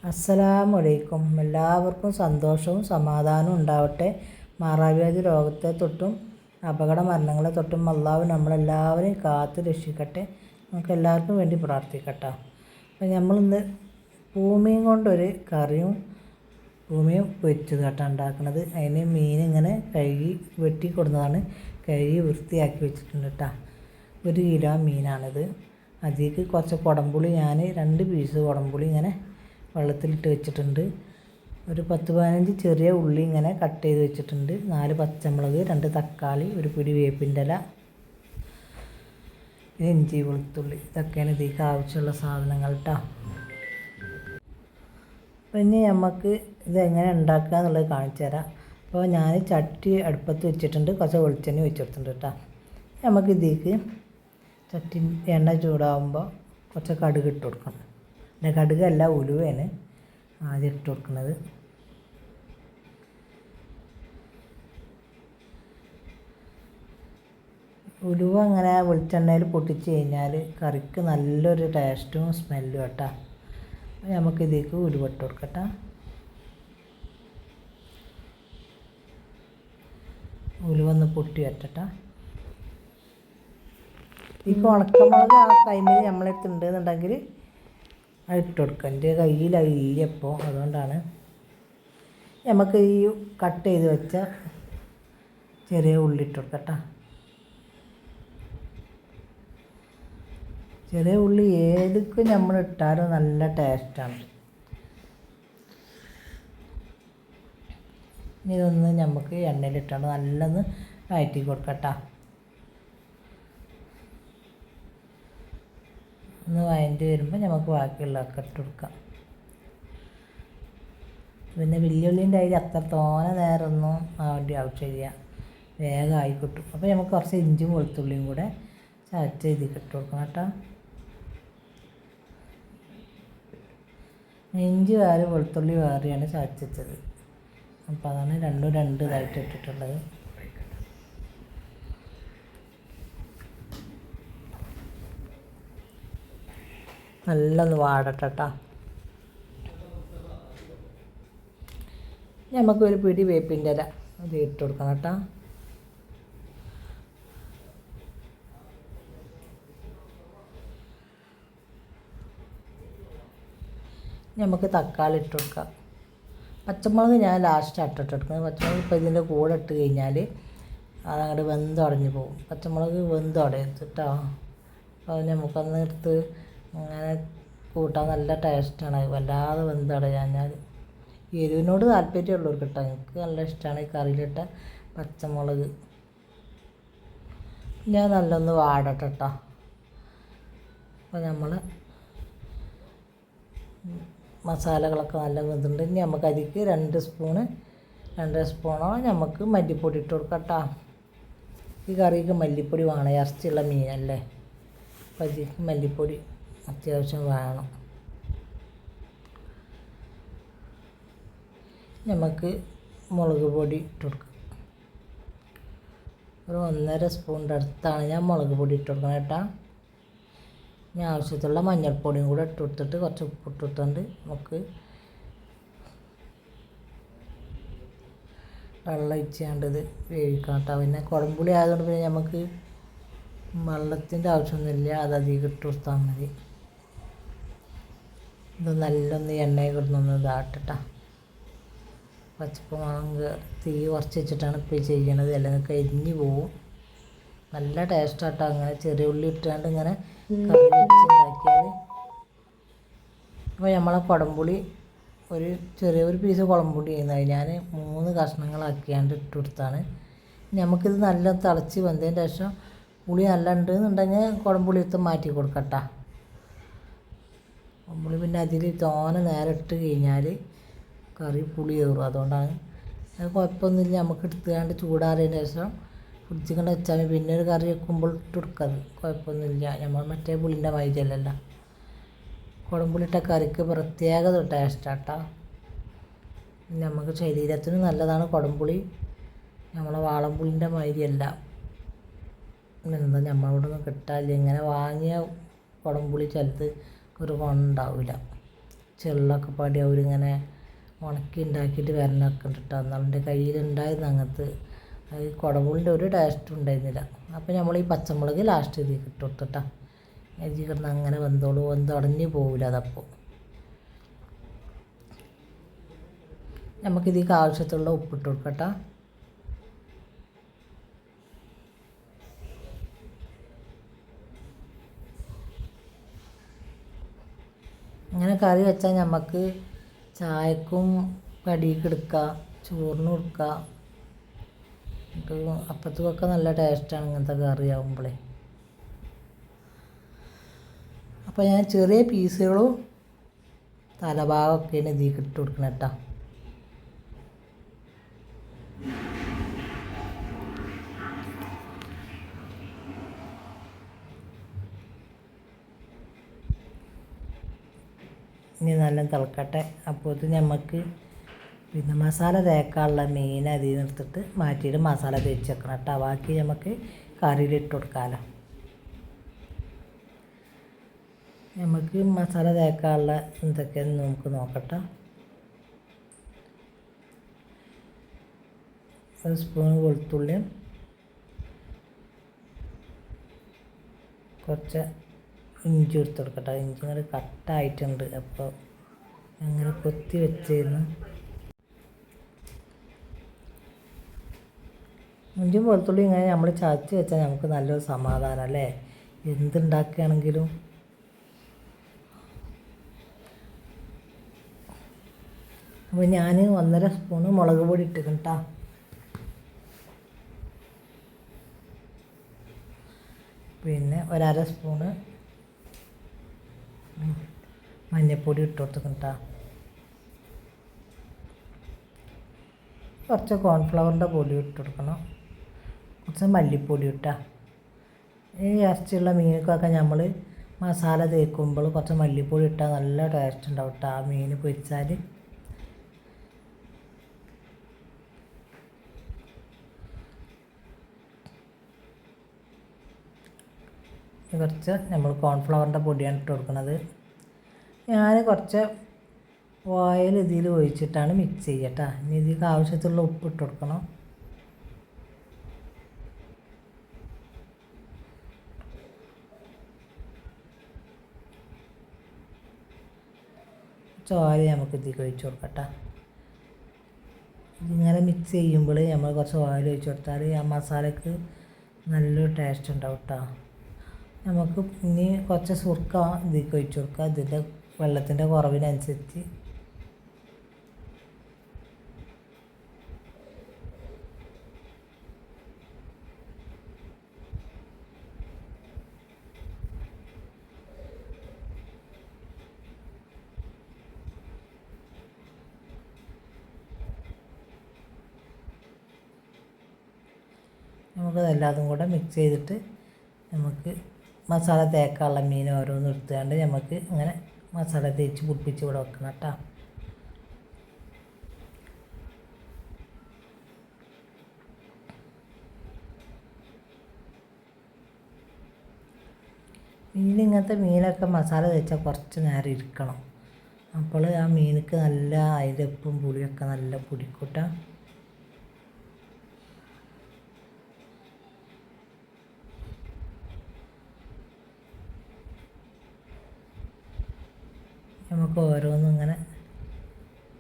അസ്സലാമു അലൈക്കും. എല്ലാവർക്കും സന്തോഷവും സമാധാനവും ഉണ്ടാവട്ടെ. മാറാവ്യാധി രോഗത്തെ തൊട്ടും അപകട മരണങ്ങളെ തൊട്ടും അള്ളാഹു നമ്മളെല്ലാവരെയും കാത്ത് രക്ഷിക്കട്ടെ. നമുക്ക് എല്ലാവർക്കും വേണ്ടി പ്രാർത്ഥിക്കട്ടെ. അപ്പം നമ്മളിന്ന് ഭൂമിയും കൊണ്ടൊരു കറിയും ഭൂമിയും പൊരിച്ചത് കേട്ടോ ഉണ്ടാക്കുന്നത്. അതിന് മീൻ ഇങ്ങനെ കഴുകി വെട്ടി കൊടുന്നതാണ്. കഴുകി വൃത്തിയാക്കി വെച്ചിട്ടുണ്ട് കേട്ടോ. 1 കിലോ മീനാണിത്. അതിലേക്ക് കുറച്ച് കുടംപുളി, ഞാൻ 2 പീസ് കുടംപുളി ഇങ്ങനെ വെള്ളത്തിലിട്ട് വെച്ചിട്ടുണ്ട്. ഒരു 10-15 ചെറിയ ഉള്ളി ഇങ്ങനെ കട്ട് ചെയ്ത് വെച്ചിട്ടുണ്ട്. 4 പച്ചമുളക്, 2 തക്കാളി, ഒരു പിടി വേപ്പിൻ്റെ ഇല, ഇഞ്ചി, വെളുത്തുള്ളി. ഇതൊക്കെയാണ് ഇതിലേക്ക് ആവശ്യമുള്ള സാധനങ്ങൾ കേട്ടോ. അപ്പോൾ ഇനി നമുക്ക് ഇതെങ്ങനെ ഉണ്ടാക്കുക എന്നുള്ളത് കാണിച്ചു തരാം. അപ്പോൾ ഞാൻ ചട്ടി അടുപ്പത്ത് വെച്ചിട്ടുണ്ട്. കുറച്ച് വെളിച്ചെണ്ണ വെച്ചെടുത്തിട്ടുണ്ട് കേട്ടോ. നമുക്ക് ഇതിലേക്ക് ചട്ടി എണ്ണ ചൂടാകുമ്പോൾ കുറച്ച് കടുക് ഇട്ട് കൊടുക്കണം. പിന്നെ കടുകല്ല, ഉലുവയാണ് ആദ്യം ഇട്ട് കൊടുക്കുന്നത്. ഉലുവ അങ്ങനെ വെളിച്ചെണ്ണയിൽ പൊട്ടിച്ച് കഴിഞ്ഞാൽ കറിക്ക് നല്ലൊരു ടേസ്റ്റും സ്മെല്ലും കേട്ടോ. നമുക്ക് ഇതിലേക്ക് ഉലുവ ഇട്ട് കൊടുക്കട്ടെ. ഉലുവ ഒന്ന് പൊട്ടി വരട്ടെ. ഇപ്പോൾ ഉണക്കമുളക് ആ ടൈമിൽ നമ്മളെടുത്തുണ്ട് എന്നുണ്ടെങ്കിൽ അത് ഇട്ട് കൊടുക്കുക. എൻ്റെ കയ്യിൽ അതില്ല ഇപ്പോൾ, അതുകൊണ്ടാണ്. നമുക്ക് ഈ കട്ട് ചെയ്ത് വെച്ച ചെറിയ ഉള്ളി ഇട്ട് കൊടുക്കട്ടെ. ചെറിയ ഉള്ളി ഏതൊക്കെ നമ്മൾ ഇട്ടാലും നല്ല ടേസ്റ്റാണ്. ഇതൊന്ന് നമുക്ക് എണ്ണയിലിട്ടാണ് നല്ലൊന്ന് വഴറ്റി കൊടുക്കട്ടെ. ഒന്ന് വഴറ്റി വരുമ്പോൾ നമുക്ക് ബാക്കിയുള്ളതൊക്കെ ഇട്ട് കൊടുക്കാം. പിന്നെ വെല്ലുള്ളീൻ്റെ അതിൽ അത്ര തോനെ നേരമൊന്നും ആവേണ്ട ആവശ്യമില്ല, വേഗം ആയി കിട്ടും. അപ്പോൾ നമുക്ക് കുറച്ച് ഇഞ്ചിയും വെളുത്തുള്ളിയും കൂടെ ചതച്ച് ഇതിൽ ഇട്ട് കൊടുക്കണം കേട്ടോ. ഇഞ്ചി വേറെ വെളുത്തുള്ളി വേറെയാണ് ചതച്ചത്. അപ്പോൾ അതാണ് രണ്ടും ഇതായിട്ട് ഇട്ടിട്ടുള്ളത്. നല്ലൊന്ന് വാടട്ടെ കേട്ടോ. നമുക്കൊരു പിടി വേപ്പിൻ്റെ ഇല അത് ഇട്ട് കൊടുക്കണം കേട്ടോ. നമുക്ക് തക്കാളി ഇട്ട് കൊടുക്കാം. പച്ചമുളക് ഞാൻ ലാസ്റ്റ് ഇട്ടിട്ട് കൊടുക്കുന്നത്. പച്ചമുളക് ഇപ്പോൾ ഇതിൻ്റെ കൂടെ ഇട്ട് കഴിഞ്ഞാൽ അതങ്ങോട്ട് വെന്തുടഞ്ഞ് പോകും. പച്ചമുളക് വെന്തുടയരുത് കേട്ടോ. അപ്പോൾ നമുക്കൊന്ന് എടുത്ത് അങ്ങനെ കൂട്ടാൻ നല്ല ടേസ്റ്റാണ്. വല്ലാതെ വെന്തടയാഞ്ഞാൽ എരിവിനോട് താല്പര്യമുള്ളവർക്ക് കേട്ടോ. എനിക്ക് നല്ല ഇഷ്ടമാണ് ഈ കറിയിലിട്ട പച്ചമുളക്. ഞാൻ നല്ലൊന്ന് വാടട്ടെ കേട്ടോ. അപ്പോൾ നമ്മൾ മസാലകളൊക്കെ നല്ല വെന്തിട്ടുണ്ട്. ഇനി നമുക്ക് അതിലേക്ക് 2 സ്പൂണോളം നമുക്ക് മല്ലിപ്പൊടി ഇട്ട് കൊടുക്കാം കേട്ടോ. ഈ കറിക്ക് മല്ലിപ്പൊടി വേണം, ഇറച്ചിയുള്ള മീനല്ലേ. അപ്പോൾ അതിലേക്ക് മല്ലിപ്പൊടി അത്യാവശ്യം വേണം. നമുക്ക് മുളക് പൊടി ഇട്ട് കൊടുക്കാം. ഒരു 1.5 സ്പൂണിൻ്റെ അടുത്താണ് ഞാൻ മുളക് പൊടി ഇട്ട് കൊടുക്കണം കേട്ടോ. ഇനി ആവശ്യത്തിലുള്ള മഞ്ഞൾപ്പൊടിയും കൂടെ ഇട്ട് കൊടുത്തിട്ട് കുറച്ച് ഉപ്പിട്ട് കൊടുത്തുകൊണ്ട് നമുക്ക് വെള്ളം ഒഴിച്ചാണ്ട് ഇത് വേവിക്കാം കേട്ടോ. പിന്നെ കുടംപുളി ആയതുകൊണ്ട് പിന്നെ നമുക്ക് വെള്ളത്തിൻ്റെ ആവശ്യമൊന്നുമില്ല, അത് അധികം ഇട്ട് കൊടുത്താൽ മതി. ഇത് നല്ലൊന്ന് എണ്ണയിൽ കിടന്നൊന്ന് ഇതാട്ടട്ടോ. പച്ചപ്പ് മുളക് തീ കുറച്ച് വെച്ചിട്ടാണ് ഇപ്പോൾ ചെയ്യണത്, അല്ലെങ്കിൽ കരിഞ്ഞ് പോവും. നല്ല ടേസ്റ്റാട്ടോ. അങ്ങനെ ചെറിയ ഉള്ളി ഇട്ടാണ്ട് ഇങ്ങനെ കറി വെച്ചുണ്ടാക്കിയാൽ. അപ്പോൾ നമ്മളെ കുടംപുളി ചെറിയൊരു പീസ് കുടംപുളി ചെയ്യുന്നത് ഞാൻ 3 കഷ്ണങ്ങളാക്കിയാണ്ട് ഇട്ട് കൊടുത്താണ്. നമുക്കിത് നല്ല തിളച്ച് വന്നതിന് ശേഷം പുളി നല്ല ഉണ്ടെന്നുണ്ടെങ്കിൽ കുടംപുളി എടുത്ത് മാറ്റി കൊടുക്കട്ടോ. കുടംപുളി പിന്നെ അതിൽ തോനെ നേരം ഇട്ട് കഴിഞ്ഞാൽ കറി പുളി കയറും. അതുകൊണ്ടാണ്. അത് കുഴപ്പമൊന്നുമില്ല. നമുക്ക് എടുത്തുകൊണ്ട് ചൂടാറിയതിന് ശേഷം ഫ്രിഡ്ജിൽ കൊണ്ട് വെച്ചാൽ പിന്നെ ഒരു കറി വെക്കുമ്പോൾ ഇട്ട് കൊടുക്കാതെ കുഴപ്പമൊന്നുമില്ല. നമ്മൾ മറ്റേ പുളിൻ്റെ മാതിരിയല്ലല്ലോ. കുടംപുളിയിട്ട കറിക്ക് പ്രത്യേക ടേസ്റ്റാട്ടോ. നമുക്ക് ശരീരത്തിന് നല്ലതാണ് കുടംപുളി. നമ്മളെ വാളംപുളിൻ്റെ മാതിരിയല്ല. എന്താ നമ്മളോട് കിട്ടാനില്ല. ഇങ്ങനെ വാങ്ങിയ കുടംപുളി ചിലത് ഒരു ഗുണം ഉണ്ടാവില്ല. ചെള്ളൊക്കെ പാടി അവരിങ്ങനെ ഉണക്കി ഉണ്ടാക്കിയിട്ട് വരണമൊക്കെ ഉണ്ട് കേട്ടോ. എന്നാലും കയ്യിലുണ്ടായിരുന്നു അങ്ങനത്തെ. അത് കുടമ്പുളിൻ്റെ ഒരു ടേസ്റ്റും ഉണ്ടായിരുന്നില്ല. അപ്പോൾ നമ്മൾ ഈ പച്ചമുളക് ലാസ്റ്റ് ഇതിൽ ഇട്ട് കൊടുത്തിട്ടാ. ഇതിൽ കിടന്ന് അങ്ങനെ വെന്തുടഞ്ഞ് പോവില്ല. അതപ്പോൾ നമുക്കിതിലേക്ക് ആവശ്യത്തിലുള്ള ഉപ്പിട്ട് കൊടുക്കട്ടോ. ഇങ്ങനെ കറി വെച്ചാൽ നമുക്ക് ചായക്കും കടിക്ക് എടുക്കാം, ചോറിനും എടുക്കാം. അപ്പത്തുമൊക്കെ നല്ല ടേസ്റ്റാണ് ഇങ്ങനത്തെ കറി ആകുമ്പോഴേ. അപ്പോൾ ഞാൻ ചെറിയ പീസുകളും തലഭാഗമൊക്കെയാണ് ഇതിലേക്ക് ഇട്ട് കൊടുക്കണം കേട്ടോ. ഇനി നല്ല തിളക്കട്ടെ. അപ്പോൾ ഇത് നമുക്ക് പിന്നെ മസാല തേക്കാനുള്ള മീൻ അതിൽ നിന്ന് എടുത്തിട്ട് മാറ്റിയിട്ട് മസാല തേച്ച് വെക്കണം കേട്ടോ. ബാക്കി നമുക്ക് കറിയിലിട്ട് കൊടുക്കാമല്ലോ. നമുക്ക് മസാല തേക്കാനുള്ള എന്തൊക്കെയാണെന്ന് നമുക്ക് നോക്കട്ടെ. 1 സ്പൂൺ വെളുത്തുള്ളിയും കുറച്ച് ഇഞ്ചി എടുത്ത് കൊടുക്കട്ടെ. ഇഞ്ചി ഇങ്ങനെ കട്ടായിട്ടുണ്ട്. അപ്പോൾ അങ്ങനെ കൊത്തി വെച്ചിരുന്നു. ഇഞ്ചിയും വെളുത്തുള്ളി ഇങ്ങനെ നമ്മൾ ചതച്ച് വെച്ചാൽ നമുക്ക് നല്ലൊരു സമാധാനം അല്ലേ, എന്തുണ്ടാക്കുകയാണെങ്കിലും. അപ്പോൾ ഞാൻ 1.5 സ്പൂണ് മുളക് പൊടി ഇട്ടിക്കണം കേട്ടോ. പിന്നെ 1/2 സ്പൂണ് മഞ്ഞൾപ്പൊടി ഇട്ട് കൊടുത്തിക്കണം കേട്ടോ. കുറച്ച് കോൺഫ്ലവറിൻ്റെ പൊടി ഇട്ട് കൊടുക്കണം. കുറച്ച് മല്ലിപ്പൊടി ഇട്ടാൽ ഈ ഇറച്ചിയുള്ള മീനൊക്കെ നമ്മൾ മസാല തേക്കുമ്പോൾ കുറച്ച് മല്ലിപ്പൊടി ഇട്ടാൽ നല്ല ടേസ്റ്റ് ഉണ്ടാവും കേട്ടോ. ആ മീൻ പൊരിച്ചാൽ കുറച്ച് നമ്മൾ കോൺഫ്ലവറിൻ്റെ പൊടിയാണ് ഇട്ട് കൊടുക്കുന്നത്. ഞാൻ കുറച്ച് ഓയിൽ ഇതിൽ ഒഴിച്ചിട്ടാണ് മിക്സ് ചെയ്യട്ടോ. ഇനി ഇതിലേക്ക് ആവശ്യത്തിലുള്ള ഉപ്പ് ഇട്ട് കൊടുക്കണം. ഓയിൽ നമുക്ക് ഇതിലേക്ക് ഒഴിച്ച് കൊടുക്കട്ടോ. ഇതിങ്ങനെ മിക്സ് ചെയ്യുമ്പോൾ നമ്മൾ കുറച്ച് ഓയിൽ ഒഴിച്ച് കൊടുത്താൽ ആ മസാലയ്ക്ക് നല്ലൊരു ടേസ്റ്റ് ഉണ്ടാവും കേട്ടോ. നമുക്ക് ഇനി കുറച്ച് സുർക്ക ഇതിലേക്ക് ഒഴിച്ച് കൊടുക്കുക. ഇതിൻ്റെ വെള്ളത്തിൻ്റെ കുറവിനനുസരിച്ച്. നമുക്കതെല്ലാതും കൂടെ മിക്സ് ചെയ്തിട്ട് നമുക്ക് മസാല തേക്കാനുള്ള മീൻ ഓരോന്ന് എടുത്തുകൊണ്ട് നമുക്ക് ഇങ്ങനെ മസാല തേച്ച് പിടിപ്പിച്ച് ഇവിടെ വെക്കണം കേട്ടോ. ഇങ്ങനത്തെ മീനൊക്കെ മസാല തേച്ചാൽ കുറച്ച് നേരം ഇരിക്കണം. അപ്പോൾ ആ മീനിക്ക് നല്ല അതിൻ്റെ ഉപ്പും പുളിയൊക്കെ നല്ല പിടിക്കൂട്ടാ. നമുക്ക് ഓരോന്നും ഇങ്ങനെ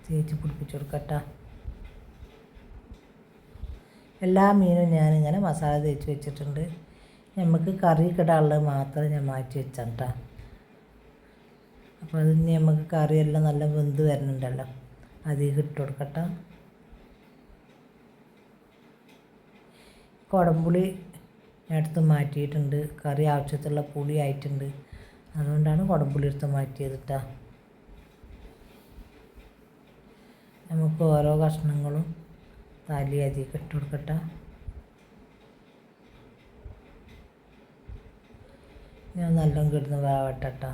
തേച്ച് പിടിപ്പിച്ച് കൊടുക്കട്ടോ. എല്ലാ മീനും ഞാനിങ്ങനെ മസാല തേച്ച് വെച്ചിട്ടുണ്ട്. നമുക്ക് കറി ഇടാനുള്ളത് മാത്രം ഞാൻ മാറ്റി വെച്ചാണ് കേട്ടോ. അപ്പോൾ അതിന് നമുക്ക് കറിയെല്ലാം നല്ല വെന്ത് വരുന്നുണ്ടല്ലോ, അതിലേക്ക് ഇട്ട് കൊടുക്കട്ടോ. കുടംപുളി എടുത്ത് മാറ്റിയിട്ടുണ്ട്. കറി ആവശ്യത്തിലുള്ള പുളി ആയിട്ടുണ്ട്. അതുകൊണ്ടാണ് കുടംപുളി എടുത്ത് മാറ്റിയത് കേട്ടോ. നമുക്ക് ഓരോ കഷ്ണങ്ങളും തലി അതിലേക്ക് ഇട്ട് കൊടുക്കട്ടെ. ഞാൻ നല്ലോണം കിടന്ന് വേവട്ടെ കേട്ടോ.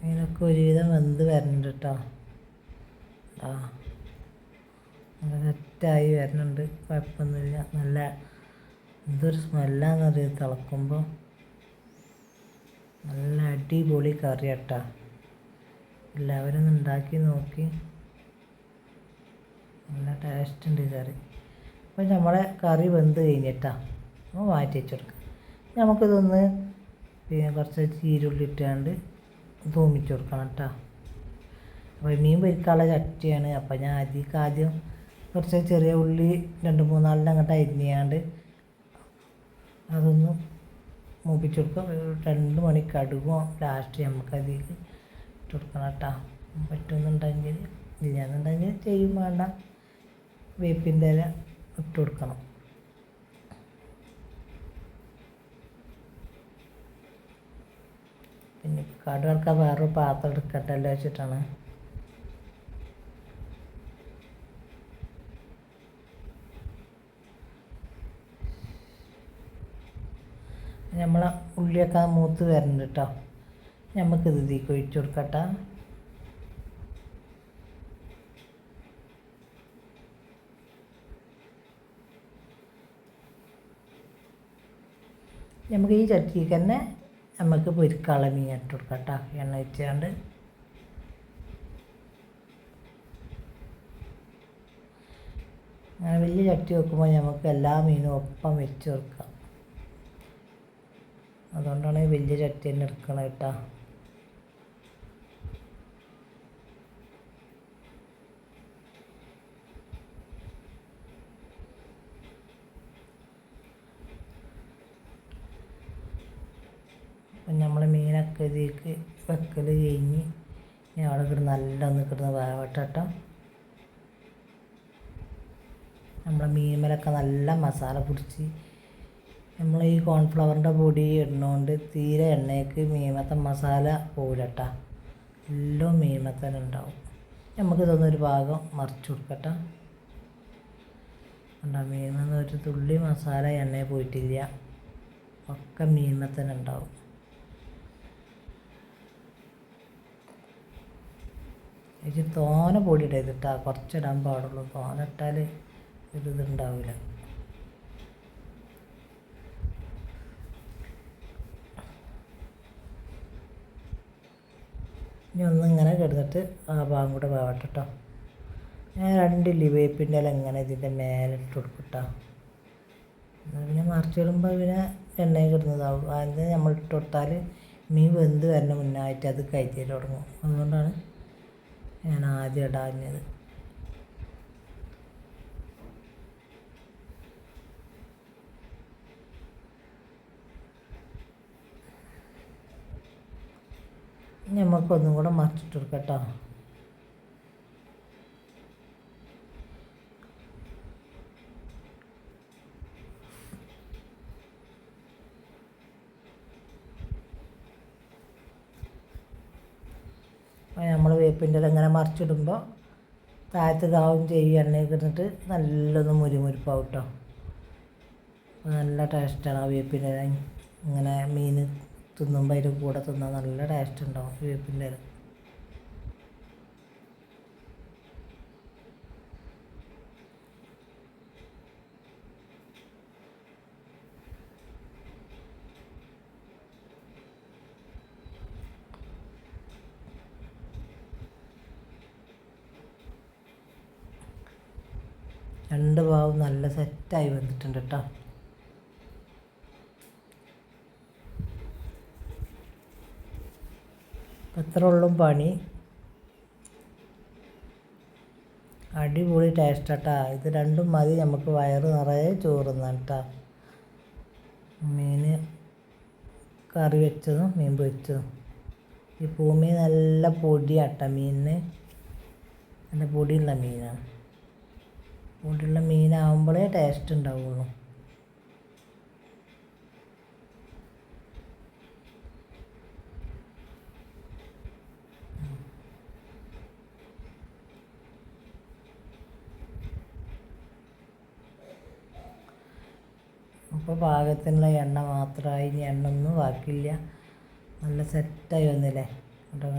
മീനൊക്കെ ഒരുവിധം വെന്ത് വരണുണ്ട് കേട്ടോ. ആ സെറ്റായി വരുന്നുണ്ട്, കുഴപ്പമൊന്നുമില്ല. നല്ല എന്തൊരു സ്മെല്ലാന്നറിയത് തിളക്കുമ്പോൾ. നല്ല അടിപൊളി കറി കേട്ടോ. എല്ലാവരും ഒന്ന് ഉണ്ടാക്കി നോക്കി, നല്ല ടേസ്റ്റ് ഉണ്ട് ഈ കറി. അപ്പോൾ നമ്മളെ കറി വെന്ത് കഴിഞ്ഞിട്ടാണ് നമ്മൾ മാറ്റി വെച്ച് കൊടുക്കുക. നമുക്കിതൊന്ന് പിന്നെ കുറച്ച് ചീരുള്ളി ഇട്ടാണ്ട് തൂമിച്ച് കൊടുക്കണം കേട്ടോ. അപ്പോൾ മീൻ പൊരിക്കാനുള്ള ചട്ടിയാണ്. അപ്പോൾ ഞാൻ ആദ്യം കുറച്ച് ചെറിയ ഉള്ളി 2-3 അങ്ങോട്ട് അരിഞ്ഞാണ്ട് അതൊന്ന് മൂപ്പിച്ച് കൊടുക്കുക. 2 മണി കടുകോ ലാസ്റ്റ് നമുക്ക് അതിലേക്ക് ഇട്ട് കൊടുക്കണം കേട്ടോ. പറ്റുന്നുണ്ടെങ്കിൽ, ഇല്ലാന്നുണ്ടെങ്കിൽ ചെയ്യും വേണ്ട, വേപ്പിൻ്റെ ഇല ഇട്ട് കൊടുക്കണം. പിന്നെ കടുക് വേറൊരു പാത്രം എടുക്കട്ടല്ലോ വെച്ചിട്ടാണ്. നമ്മളെ ഉള്ളിയൊക്കെ മൂത്ത് വരുന്നുണ്ട് കേട്ടോ. നമുക്കിത് ഇതിലേക്ക് ഒഴിച്ചു കൊടുക്കട്ടെ. നമുക്ക് ഈ ചട്ടിക്ക് തന്നെ നമുക്ക് പൊരിക്കാനുള്ള മീൻ ഇട്ട് കൊടുക്കാം കേട്ടോ. എണ്ണ വെച്ചാണ്ട് അങ്ങനെ വലിയ ചട്ടി വെക്കുമ്പോൾ നമുക്ക് എല്ലാ മീനും ഒപ്പം വെച്ച് കൊടുക്കാം. അതുകൊണ്ടാണ് വലിയ ചട്ടി തന്നെ എടുക്കണം കേട്ടോ. അപ്പം നമ്മൾ മീനൊക്കെ ഇതിലേക്ക് വെക്കൽ കഴിഞ്ഞ് ഇനി അവിടെ നല്ലൊന്ന് കിടന്ന് വേവട്ടോ. നമ്മളെ മീൻമേലൊക്കെ നല്ല മസാല പിടിച്ച്, നമ്മൾ ഈ കോൺഫ്ലവറിൻ്റെ പൊടി ഇടുന്നതുകൊണ്ട് തീരെ എണ്ണയ്ക്ക് മീമത്തെ മസാല പോകില്ല കേട്ടോ. എല്ലാം മീമത്തന്നെ ഉണ്ടാവും. നമുക്കിതൊന്നൊരു ഭാഗം മറിച്ച് കൊടുക്കട്ടോ. ഉണ്ടാ മീമെന്ന് ഒരു തുള്ളി മസാല എണ്ണയിൽ പോയിട്ടില്ല, ഒക്കെ മീമത്തന്നെ ഉണ്ടാവും. ഇത് തോനെ പൊടി ഇടരുത് കേട്ടോ, കുറച്ചിടാൻ പാടുള്ളൂ. തോനെ ഇട്ടാൽ ഇതുണ്ടാവില്ല. ഇനി ഒന്നിങ്ങനെ കിടന്നിട്ട് ആ ഭാഗം കൂടെ വേവട്ടെ കേട്ടോ. ഞാൻ 2 വേപ്പിൻ്റെ ഇല ഇങ്ങനെ ഇതിൻ്റെ മേലെ ഇട്ട് കൊടുക്കും കേട്ടോ. എന്നാൽ പിന്നെ മറിച്ചിടുമ്പോൾ പിന്നെ എണ്ണയിൽ കിടന്നതാവും. അതിന് നമ്മൾ ഇട്ട് കൊടുത്താൽ മീൻ വെന്ത് വരുന്ന മുന്നായിട്ട് അത് കഴിച്ചിട്ട് തുടങ്ങും. അതുകൊണ്ടാണ് ഞാൻ ആദ്യം ഇടാഞ്ഞത്. നമുക്കൊന്നും കൂടെ മറിച്ചിട്ട് കൊടുക്കാം കേട്ടോ. നമ്മൾ വേപ്പിൻ്റെ ഇങ്ങനെ മറിച്ചിടുമ്പോൾ താഴത്ത് കാവും ചെയ്യും, എണ്ണയൊക്കെ ഇട്ടിട്ട് നല്ലൊന്ന് മുരിമുരിപ്പാവും കേട്ടോ. നല്ല ടേസ്റ്റാണ് ആ വേപ്പിൻ്റെ ഇല. ഇങ്ങനെ മീൻ തിന്നുമ്പോൾ അതിൻ്റെ കൂടെ തിന്നാൽ നല്ല ടേസ്റ്റ് ഉണ്ടാവും വേപ്പിൻ്റെ ഇല. രണ്ട് ഭാഗവും നല്ല സെറ്റായി വന്നിട്ടുണ്ട് കേട്ടോ. അത്ര ഉള്ളും പണി. അടിപൊളി ടേസ്റ്റ് കേട്ടോ. ഇത് രണ്ടും മതി നമുക്ക് വയറ് നിറയെ ചോറുന്നാൻ കേട്ടോ. മീൻ കറി വെച്ചതും മീൻ പൊരിച്ചതും. ഈ പൂമീൻ നല്ല പൊടിയാട്ടോ മീനിന്, നല്ല പൊടിയുള്ള മീനാണ്. പൊടിയുള്ള മീനാവുമ്പോഴേ ടേസ്റ്റ് ഉണ്ടാവുള്ളൂ. അപ്പോൾ പാകത്തിനുള്ള എണ്ണ മാത്രമായി, ഇനി എണ്ണ ഒന്നും ബാക്കിയില്ല. നല്ല സെറ്റായി വന്നില്ലേ. കേട്ടോ.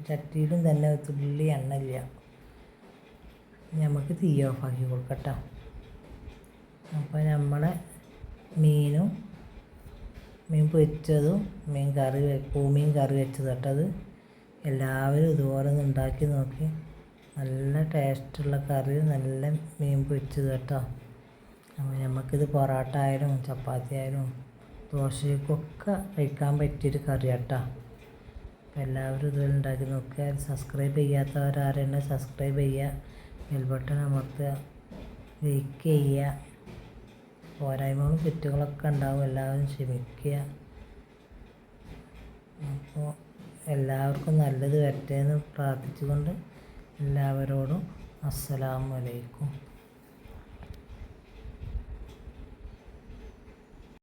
ചട്ടിയിലും തന്നെ ഒരു തുള്ളി എണ്ണ ഇല്ല. നമുക്ക് തീ ഓഫാക്കി കൊടുക്കട്ടോ. അപ്പോൾ നമ്മളെ മീൻ പൊരിച്ചതും പൂമീൻ കറി വെച്ചത് കേട്ടത്. എല്ലാവരും ഇതുപോലെ ഒന്ന് ഉണ്ടാക്കി നോക്കി. നല്ല ടേസ്റ്റുള്ള കറി, നല്ല മീൻ പൊരിച്ചത് കേട്ടോ. അപ്പോൾ നമുക്കിത് പൊറോട്ട ആയാലും ചപ്പാത്തി ആയാലും ദോശയ്ക്കൊക്കെ കഴിക്കാൻ പറ്റിയൊരു കറി കേട്ടോ. അപ്പോൾ എല്ലാവരും ഇതുപോലെ ഉണ്ടാക്കി നോക്കുക. സബ്സ്ക്രൈബ് ചെയ്യാത്തവരാരെന്നെ സബ്സ്ക്രൈബ് ചെയ്യുക, ബെൽ ബട്ടൺ അമർത്തുക, ലൈക്ക് ചെയ്യുക. പോരായ്മകളും തെറ്റുകളൊക്കെ ഉണ്ടാവും, എല്ലാവരും ക്ഷമിക്കുക. അപ്പോൾ എല്ലാവർക്കും നല്ലത് വരട്ടെ എന്ന് പ്രാർത്ഥിച്ചുകൊണ്ട് എല്ലാവരോടും അസ്സലാമു അലൈക്കും.